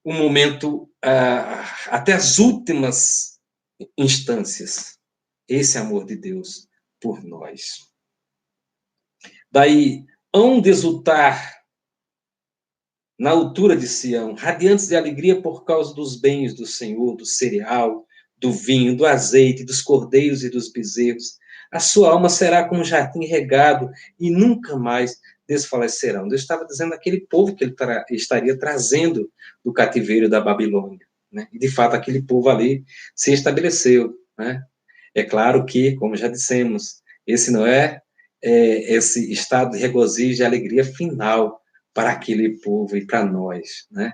o momento, até as últimas instâncias. Esse amor de Deus por nós. Daí, hão de exultar na altura de Sião, radiantes de alegria por causa dos bens do Senhor, do cereal, do vinho, do azeite, dos cordeiros e dos bezerros. A sua alma será como um jardim regado e nunca mais desfalecerão. Deus estava dizendo aquele povo que ele estaria trazendo do cativeiro da Babilônia. Né? E, de fato, aquele povo ali se estabeleceu. Né? É claro que, como já dissemos, esse não é esse estado de regozijo e alegria final para aquele povo e para nós. Né?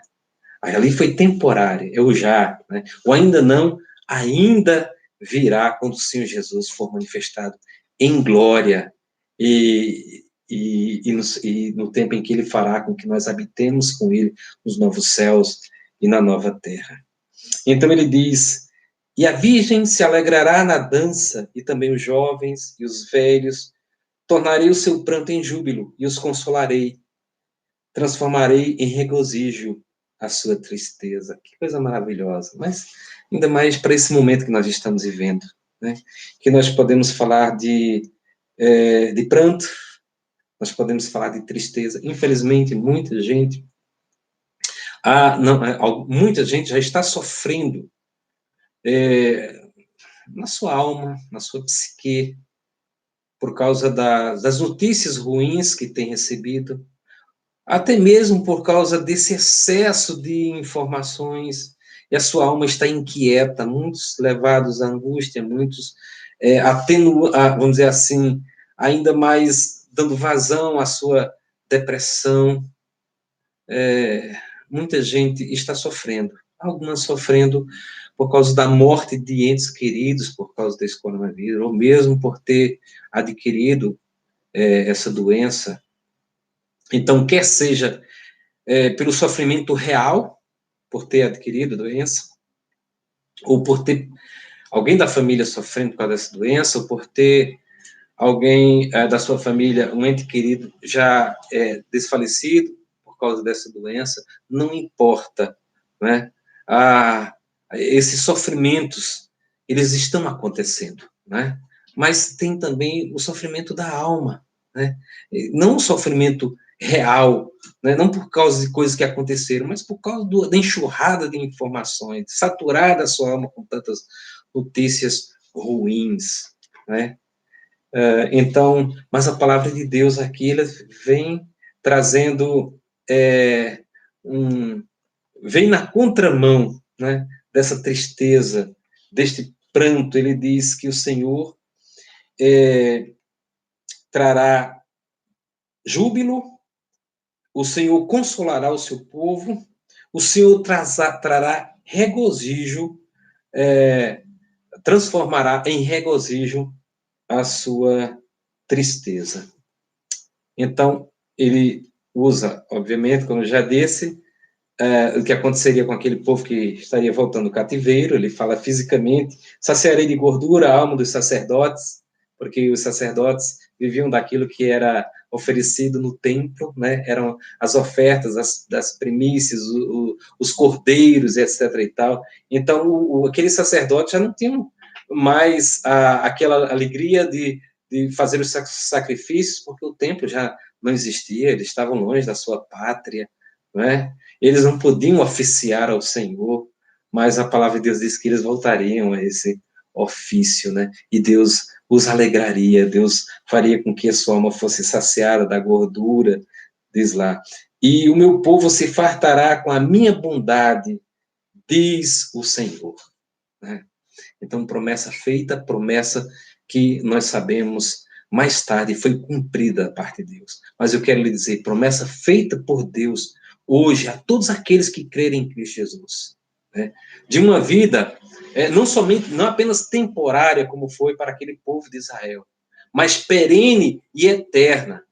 Ali foi temporário, é o já. Né? O ainda não, ainda virá quando o Senhor Jesus for manifestado em glória e no tempo em que ele fará com que nós habitemos com ele nos novos céus e na nova terra. Então ele diz: e a virgem se alegrará na dança, e também os jovens e os velhos, tornarei o seu pranto em júbilo e os consolarei, transformarei em regozijo a sua tristeza. Que coisa maravilhosa. Mas ainda mais para esse momento que nós estamos vivendo, né? Que nós podemos falar de pranto, nós podemos falar de tristeza. Infelizmente, muita gente já está sofrendo na sua alma, na sua psique, por causa das notícias ruins que tem recebido, até mesmo por causa desse excesso de informações, e a sua alma está inquieta, muitos levados à angústia, muitos vamos dizer assim, ainda mais dando vazão à sua depressão. Muita gente está sofrendo, algumas sofrendo por causa da morte de entes queridos, por causa desse coronavírus, ou mesmo por ter adquirido essa doença. Então, quer seja pelo sofrimento real, por ter adquirido a doença, ou por ter alguém da família sofrendo por causa dessa doença, ou por ter alguém da sua família, um ente querido, já desfalecido por causa dessa doença, não importa, né? Esses sofrimentos, eles estão acontecendo, né? Mas tem também o sofrimento da alma, né? Não o sofrimento real, né? Não por causa de coisas que aconteceram, mas por causa da enxurrada de informações, saturada a sua alma com tantas notícias ruins, né? Então, mas a palavra de Deus aqui, ela vem trazendo, vem na contramão, né, dessa tristeza, deste pranto. Ele diz que o Senhor trará júbilo, o Senhor consolará o seu povo, o Senhor trará regozijo, transformará em regozijo a sua tristeza. Então, ele usa, obviamente, como eu já disse, o que aconteceria com aquele povo que estaria voltando do cativeiro. Ele fala fisicamente: saciarei de gordura a alma dos sacerdotes, porque os sacerdotes viviam daquilo que era oferecido no templo, né? Eram as ofertas das primícias, os cordeiros, etc. e tal. Então, aqueles sacerdotes já não tinham mais aquela alegria de fazer os sacrifícios, porque o templo já não existia, eles estavam longe da sua pátria, não é? Eles não podiam oficiar ao Senhor, mas a palavra de Deus diz que eles voltariam a esse ofício, né? E Deus os alegraria, Deus faria com que a sua alma fosse saciada da gordura, diz lá. E o meu povo se fartará com a minha bondade, diz o Senhor, né? Então, promessa feita, promessa que nós sabemos mais tarde foi cumprida da parte de Deus. Mas eu quero lhe dizer, promessa feita por Deus hoje a todos aqueles que crerem em Cristo Jesus, né? De uma vida não apenas temporária como foi para aquele povo de Israel, mas perene e eterna.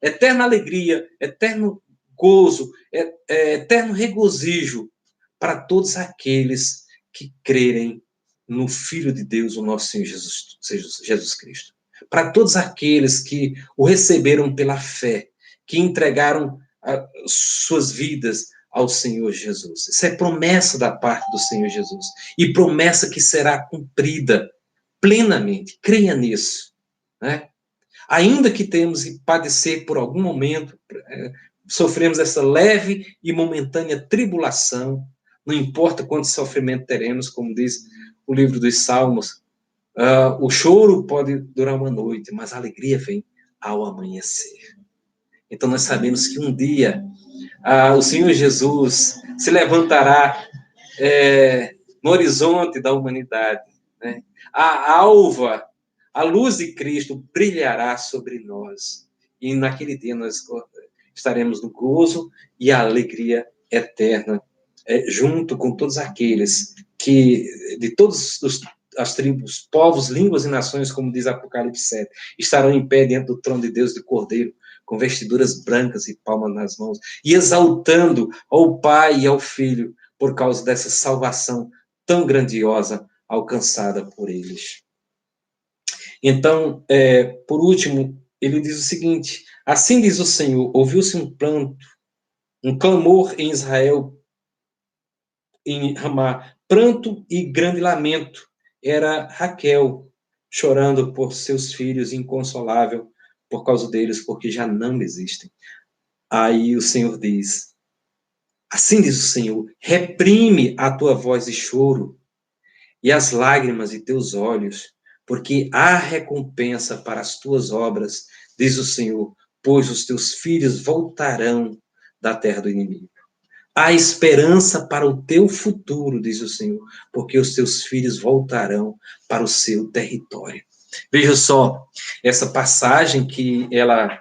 Eterna alegria, eterno gozo, eterno regozijo para todos aqueles que crerem no Filho de Deus, o nosso Senhor Jesus Cristo. Para todos aqueles que o receberam pela fé, que entregaram suas vidas ao Senhor Jesus. Isso é promessa da parte do Senhor Jesus. E promessa que será cumprida plenamente. Creia nisso, né? Ainda que temos que padecer por algum momento, sofremos essa leve e momentânea tribulação, não importa quanto sofrimento teremos, como diz o livro dos Salmos, o choro pode durar uma noite, mas a alegria vem ao amanhecer. Então nós sabemos que um dia o Senhor Jesus se levantará no horizonte da humanidade, né? A alva, a luz de Cristo brilhará sobre nós. E naquele dia nós estaremos no gozo e a alegria eterna, junto com todos aqueles que, de todas as tribos, povos, línguas e nações, como diz Apocalipse 7, estarão em pé diante do trono de Deus de Cordeiro, com vestiduras brancas e palmas nas mãos, e exaltando ao Pai e ao Filho, por causa dessa salvação tão grandiosa alcançada por eles. Então, por último, ele diz o seguinte: assim diz o Senhor, ouviu-se um pranto, um clamor em Israel, em Ramá, pranto e grande lamento. Era Raquel chorando por seus filhos, inconsolável por causa deles, porque já não existem. Aí o Senhor diz: assim diz o Senhor, reprime a tua voz de choro e as lágrimas de teus olhos, porque há recompensa para as tuas obras, diz o Senhor, pois os teus filhos voltarão da terra do inimigo. Há esperança para o teu futuro, diz o Senhor, porque os teus filhos voltarão para o seu território. Veja só, essa passagem que ela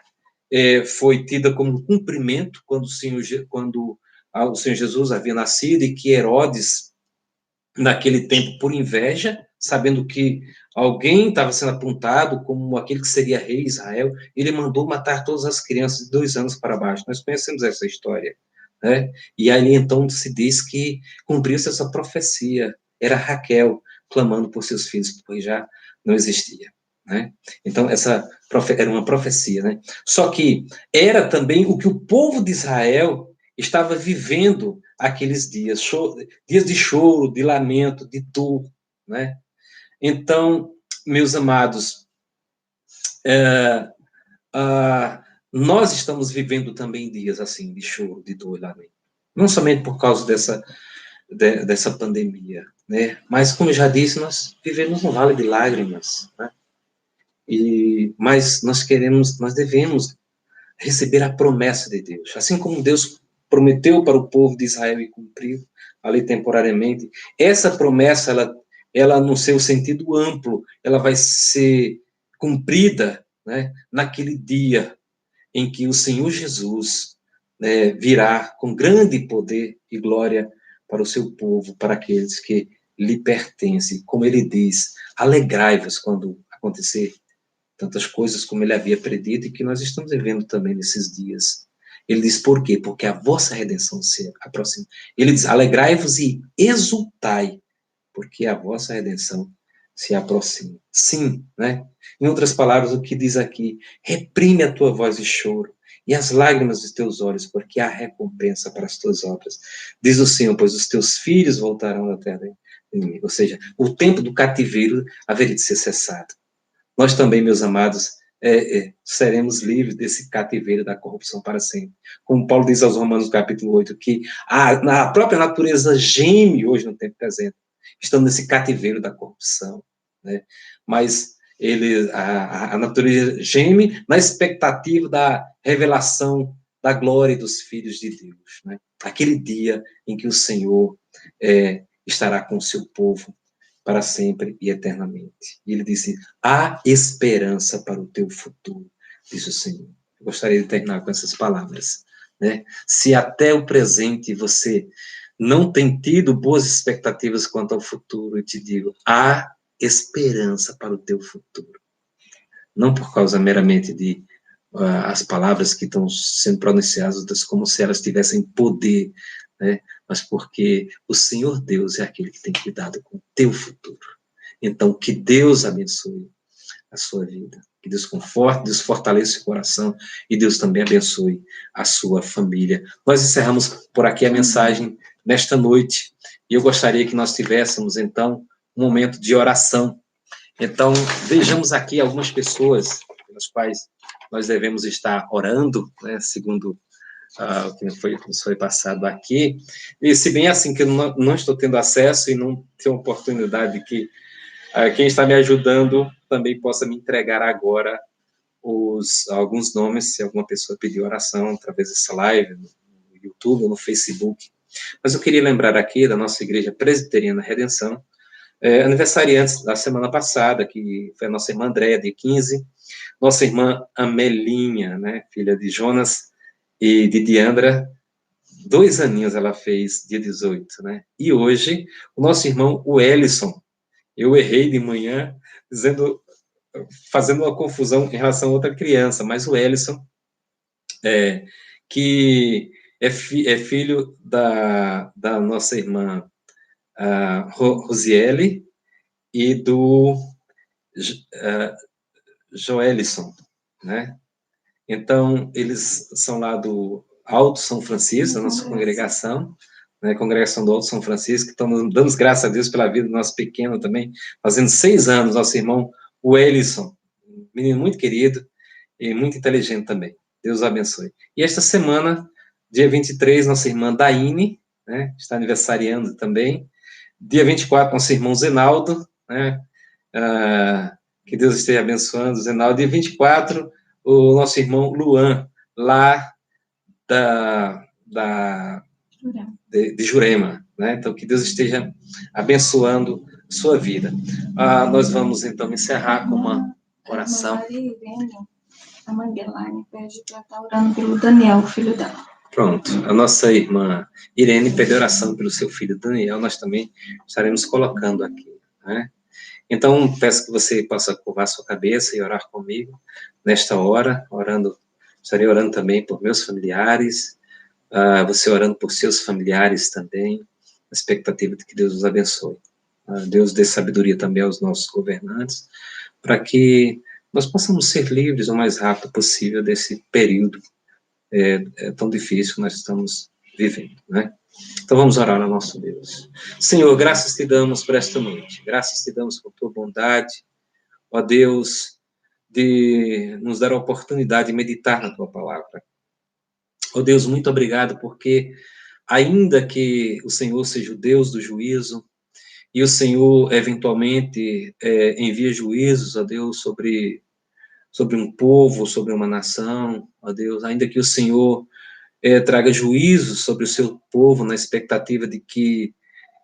foi tida como cumprimento quando o Senhor Jesus havia nascido e que Herodes, naquele tempo, por inveja, sabendo que alguém estava sendo apontado como aquele que seria rei de Israel, ele mandou matar todas as crianças de 2 anos para baixo. Nós conhecemos essa história, né? E ali, então, se diz que cumpriu-se essa profecia. Era Raquel clamando por seus filhos, porque já não existia, né? Então, essa era uma profecia, né? Só que era também o que o povo de Israel estava vivendo aqueles dias, dias de choro, de lamento, de dor, né? Então, meus amados, nós estamos vivendo também dias assim, de choro, de dor e lamento. Não somente por causa dessa pandemia, né? Mas, como eu já disse, nós vivemos um vale de lágrimas, né? Mas nós devemos receber a promessa de Deus. Assim como Deus prometeu para o povo de Israel e cumpriu ali temporariamente, essa promessa, ela no seu sentido amplo, ela vai ser cumprida, né, naquele dia em que o Senhor Jesus, né, virá com grande poder e glória para o seu povo, para aqueles que lhe pertencem. Como ele diz, alegrai-vos quando acontecer tantas coisas como ele havia predito e que nós estamos vivendo também nesses dias. Ele diz, por quê? Porque a vossa redenção se aproxima. Ele diz, alegrai-vos e exultai, porque a vossa redenção se aproxima. Sim, né? Em outras palavras, o que diz aqui, reprime a tua voz de choro e as lágrimas dos teus olhos, porque há recompensa para as tuas obras. Diz o Senhor, pois os teus filhos voltarão da terra Ou seja, o tempo do cativeiro haveria de ser cessado. Nós também, meus amados, seremos livres desse cativeiro da corrupção para sempre. Como Paulo diz aos Romanos, capítulo 8, que a própria natureza geme hoje no tempo presente. Estamos nesse cativeiro da corrupção, né? Mas a natureza geme na expectativa da revelação da glória dos filhos de Deus, né? Aquele dia em que o Senhor estará com o seu povo para sempre e eternamente. E ele disse, há esperança para o teu futuro, diz o Senhor. Eu gostaria de terminar com essas palavras, né? Se até o presente você não tem tido boas expectativas quanto ao futuro, eu te digo, há esperança para o teu futuro. Não por causa meramente de as palavras que estão sendo pronunciadas como se elas tivessem poder, né? Mas porque o Senhor Deus é aquele que tem cuidado com o teu futuro. Então, que Deus abençoe a sua vida, que Deus conforte, Deus fortaleça o coração e Deus também abençoe a sua família. Nós encerramos por aqui a mensagem nesta noite e eu gostaria que nós tivéssemos, então, um momento de oração. Então, vejamos aqui algumas pessoas pelas quais nós devemos estar orando, né, segundo o que nos foi passado aqui. E se bem assim que eu não estou tendo acesso e não tenho oportunidade que quem está me ajudando também possa me entregar agora alguns nomes, se alguma pessoa pedir oração através dessa live, no YouTube ou no Facebook. Mas eu queria lembrar aqui da nossa Igreja Presbiteriana Redenção, aniversariantes da semana passada, que foi a nossa irmã Andréia, de 15, nossa irmã Amelinha, né, filha de Jonas e de Diandra, 2 aninhos ela fez, dia 18, né? E hoje, o nosso irmão Wellison, eu errei de manhã, fazendo uma confusão em relação a outra criança, mas o Wellison, que é filho da nossa irmã Rosiele e do Joelison, né? Então, eles são lá do Alto São Francisco, da nossa congregação, né, congregação do Alto São Francisco, que estão dando graças a Deus pela vida do nosso pequeno também, fazendo 6 anos, nosso irmão Wellison, um menino muito querido e muito inteligente também. Deus o abençoe. E esta semana, dia 23, nossa irmã Daine, né, está aniversariando também. Dia 24, nosso irmão Zenaldo, né, que Deus esteja abençoando o Zenaldo. Dia 24, o nosso irmão Luan, lá de Jurema, né? Então, que Deus esteja abençoando a sua vida. Nós vamos, então, encerrar com uma oração. A mãe Belane pede para estar orando pelo Daniel, o filho dela. Pronto, a nossa irmã Irene pede oração pelo seu filho Daniel, nós também estaremos colocando aqui, né? Então, peço que você possa curvar sua cabeça e orar comigo nesta hora, estarei orando também por meus familiares, você orando por seus familiares também, na expectativa de que Deus os abençoe. Deus dê sabedoria também aos nossos governantes, para que nós possamos ser livres o mais rápido possível desse período tão difícil que nós estamos vivendo, né? Então vamos orar ao nosso Deus. Senhor, graças te damos por esta noite, graças te damos por tua bondade, ó Deus, de nos dar a oportunidade de meditar na tua palavra. Ó Deus, muito obrigado, porque ainda que o Senhor seja o Deus do juízo, e o Senhor eventualmente envia juízos, ó Deus, sobre um povo, sobre uma nação, ó Deus, ainda que o Senhor traga juízo sobre o seu povo, na expectativa de que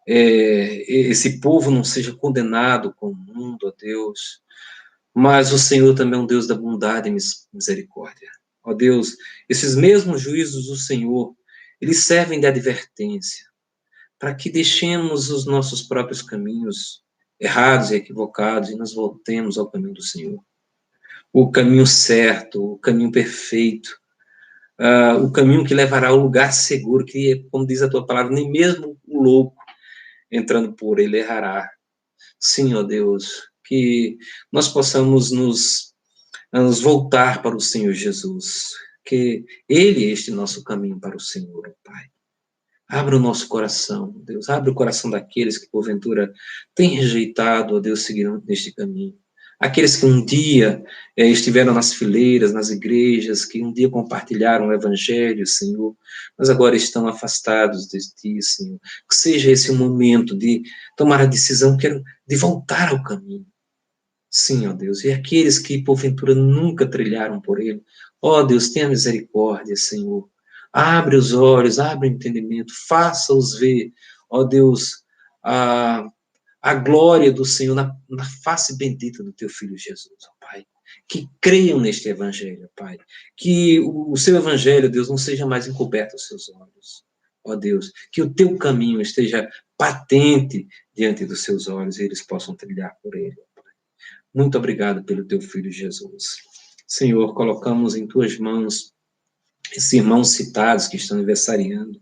esse povo não seja condenado com o mundo, ó Deus, mas o Senhor também é um Deus da bondade e misericórdia. Ó Deus, esses mesmos juízos do Senhor, eles servem de advertência, para que deixemos os nossos próprios caminhos errados e equivocados e nos voltemos ao caminho do Senhor. O caminho certo, o caminho perfeito, o caminho que levará ao lugar seguro, que, como diz a tua palavra, nem mesmo o louco, entrando por ele, errará. Sim, ó Deus, que nós possamos nos voltar para o Senhor Jesus, que Ele é este nosso caminho para o Senhor, ó Pai. Abra o nosso coração, Deus. Abre o coração daqueles que, porventura, têm rejeitado, ó Deus, seguir neste caminho. Aqueles que um dia estiveram nas fileiras, nas igrejas, que um dia compartilharam o Evangelho, Senhor, mas agora estão afastados de Ti, Senhor. Que seja esse o momento de tomar a decisão de voltar ao caminho. Sim, ó Deus. E aqueles que, porventura, nunca trilharam por Ele, ó Deus, tenha misericórdia, Senhor. Abre os olhos, abre o entendimento, faça-os ver, ó Deus, a glória do Senhor na face bendita do Teu Filho Jesus, ó Pai. Que creiam neste Evangelho, Pai. Que o Seu Evangelho, Deus, não seja mais encoberto aos seus olhos, ó Deus. Que o Teu caminho esteja patente diante dos seus olhos e eles possam trilhar por ele, ó Pai. Muito obrigado pelo Teu Filho Jesus. Senhor, colocamos em Tuas mãos esses irmãos citados que estão aniversariando,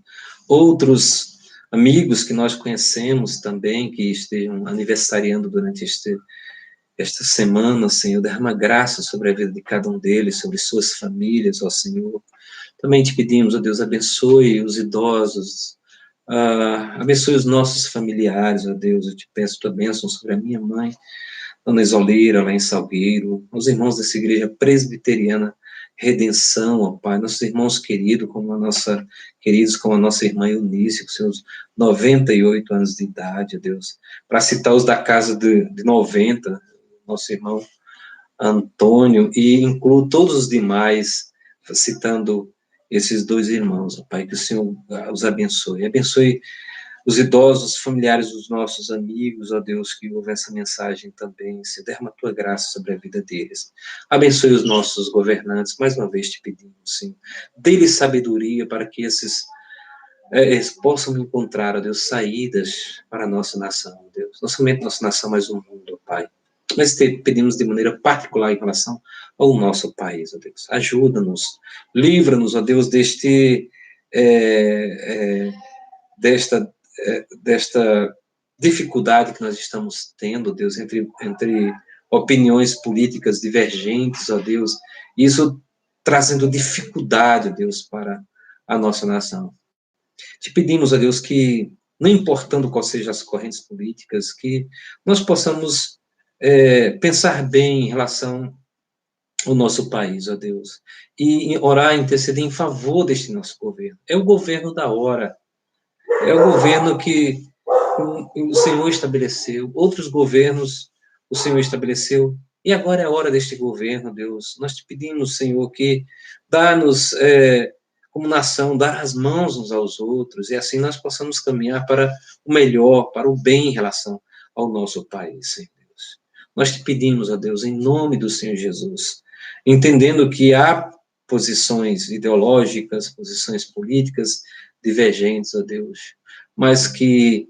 outros amigos que nós conhecemos também, que estejam aniversariando durante esta semana, Senhor, derrama graça sobre a vida de cada um deles, sobre suas famílias, ó Senhor. Também te pedimos, ó Deus, abençoe os idosos, abençoe os nossos familiares, ó Deus, eu te peço tua bênção sobre a minha mãe, Dona Isoleira, lá em Salgueiro, os irmãos dessa igreja presbiteriana Redenção, ó Pai, nossos irmãos queridos, como a nossa irmã Eunice, com seus 98 anos de idade, ó Deus, para citar os da casa de 90, nosso irmão Antônio, e incluo todos os demais, citando esses dois irmãos, ó Pai, que o Senhor os abençoe. Abençoe os idosos, familiares dos nossos amigos, ó Deus, que ouvem essa mensagem também, se derrama a tua graça sobre a vida deles. Abençoe os nossos governantes, mais uma vez te pedimos, Senhor. Dê-lhes sabedoria para que eles possam encontrar, ó Deus, saídas para a nossa nação, ó Deus. Não somente nossa nação, mas o mundo, ó Pai. Mas pedimos de maneira particular em relação ao nosso país, ó Deus. Ajuda-nos, livra-nos, ó Deus, desta dificuldade que nós estamos tendo, Deus, entre opiniões políticas divergentes, ó Deus, isso trazendo dificuldade, ó Deus, para a nossa nação. Te pedimos, ó Deus, que, não importando quais sejam as correntes políticas, que nós possamos pensar bem em relação ao nosso país, ó Deus, e orar, interceder em favor deste nosso governo. É o governo da hora, é o governo que o Senhor estabeleceu, outros governos o Senhor estabeleceu, e agora é a hora deste governo, Deus. Nós te pedimos, Senhor, que dá-nos, como nação, dar as mãos uns aos outros, e assim nós possamos caminhar para o melhor, para o bem em relação ao nosso país, Senhor Deus. Nós te pedimos, ó Deus, em nome do Senhor Jesus, entendendo que há posições ideológicas, posições políticas divergentes, ó Deus, mas que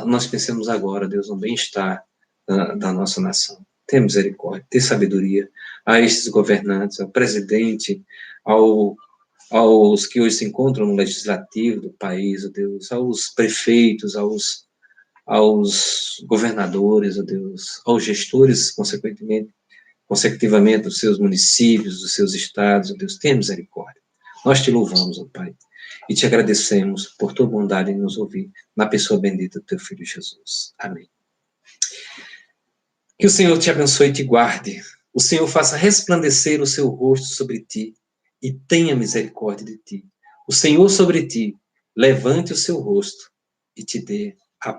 nós pensemos agora, Deus, no bem-estar da nossa nação. Tenha misericórdia, tenha sabedoria a estes governantes, ao presidente, aos que hoje se encontram no legislativo do país, ó Deus, aos prefeitos, aos governadores, ó Deus, aos gestores, consecutivamente, dos seus municípios, dos seus estados, ó Deus, tenha misericórdia. Nós te louvamos, ó Pai, e te agradecemos por tua bondade em nos ouvir, na pessoa bendita do teu Filho Jesus. Amém. Que o Senhor te abençoe e te guarde. O Senhor faça resplandecer o seu rosto sobre ti e tenha misericórdia de ti. O Senhor sobre ti levante o seu rosto e te dê